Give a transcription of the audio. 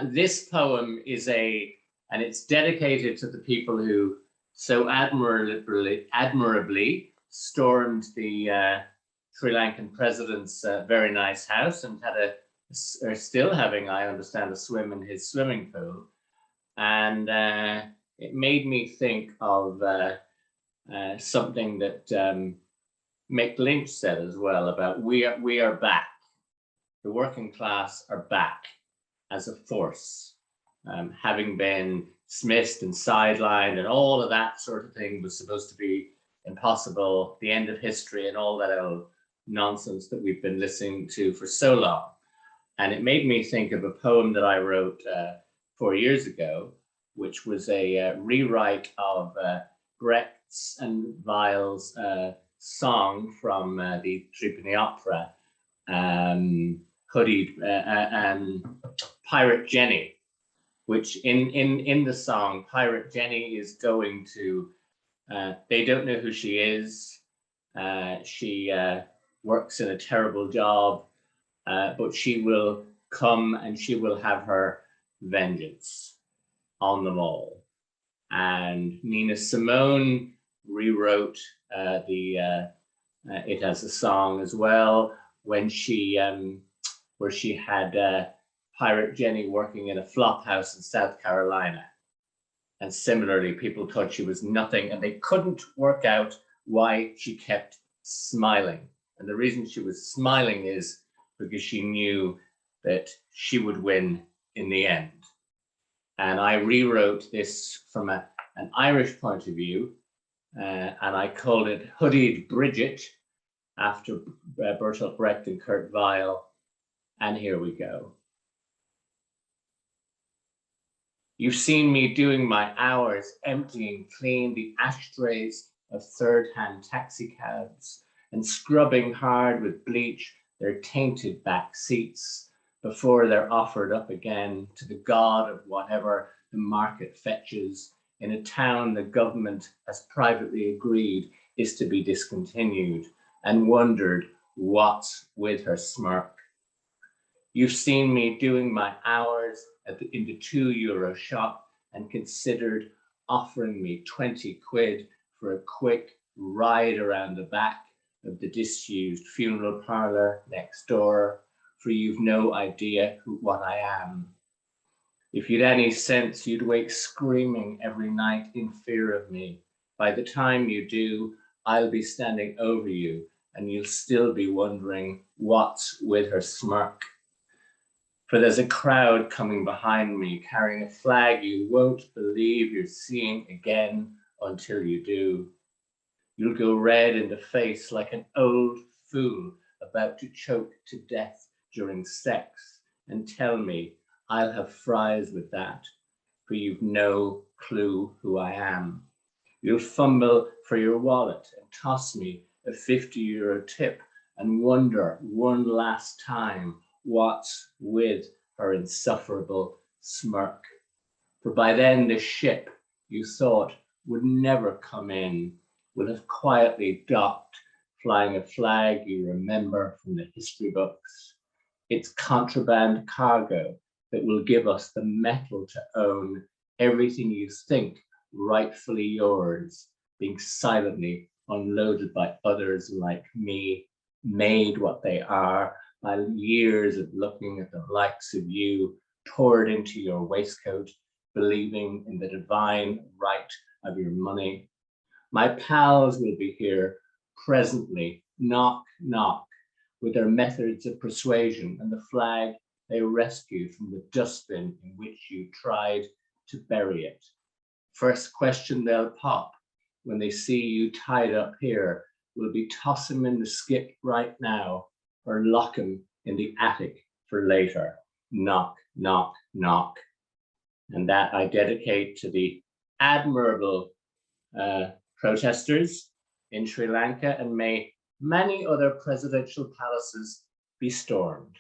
This poem is and it's dedicated to the people who so admirably stormed the Sri Lankan president's very nice house and are still having, I understand, a swim in his swimming pool. And it made me think of something that Mick Lynch said as well about we are back. The working class are back as a force, having been dismissed and sidelined and all of that sort of thing was supposed to be impossible, the end of history and all that old nonsense that we've been listening to for so long. And it made me think of a poem that I wrote 4 years ago, which was a rewrite of Brecht's and Weil's song from the Threepenny Opera, Hooded Pirate Jenny, which in the song, Pirate Jenny is going to, they don't know who she is. She works in a terrible job, but she will come and she will have her vengeance on them all. And Nina Simone rewrote it as a song as well when she where she had Pirate Jenny working in a flop house in South Carolina. And similarly, people thought she was nothing and they couldn't work out why she kept smiling. And the reason she was smiling is because she knew that she would win in the end. And I rewrote this from an Irish point of view, and I called it Hooded Bridget after Bertolt Brecht and Kurt Weill. And here we go. You've seen me doing my hours emptying clean the ashtrays of third-hand taxi cabs and scrubbing hard with bleach their tainted back seats before they're offered up again to the god of whatever the market fetches in a town the government has privately agreed is to be discontinued, and wondered what's with her smirk. You've seen me doing my hours in the €2 shop and considered offering me 20 quid for a quick ride around the back of the disused funeral parlor next door, for you've no idea what I am. If you'd any sense, you'd wake screaming every night in fear of me. By the time you do, I'll be standing over you and you'll still be wondering what's with her smirk. For there's a crowd coming behind me carrying a flag you won't believe you're seeing again until you do. You'll go red in the face like an old fool about to choke to death during sex and tell me I'll have fries with that, for you've no clue who I am. You'll fumble for your wallet and toss me a €50 tip and wonder one last time what's with her insufferable smirk. For by then the ship you thought would never come in will have quietly docked, flying a flag you remember from the history books. It's contraband cargo that will give us the metal to own everything you think rightfully yours, being silently unloaded by others like me, made what they are by years of looking at the likes of you poured into your waistcoat, believing in the divine right of your money. My pals will be here presently, knock, knock, with their methods of persuasion and the flag they rescued from the dustbin in which you tried to bury it. First question they'll pop when they see you tied up here will be toss him in the skip right now or lock him in the attic for later. Knock, knock, knock. And that I dedicate to the admirable protesters in Sri Lanka, and may many other presidential palaces be stormed.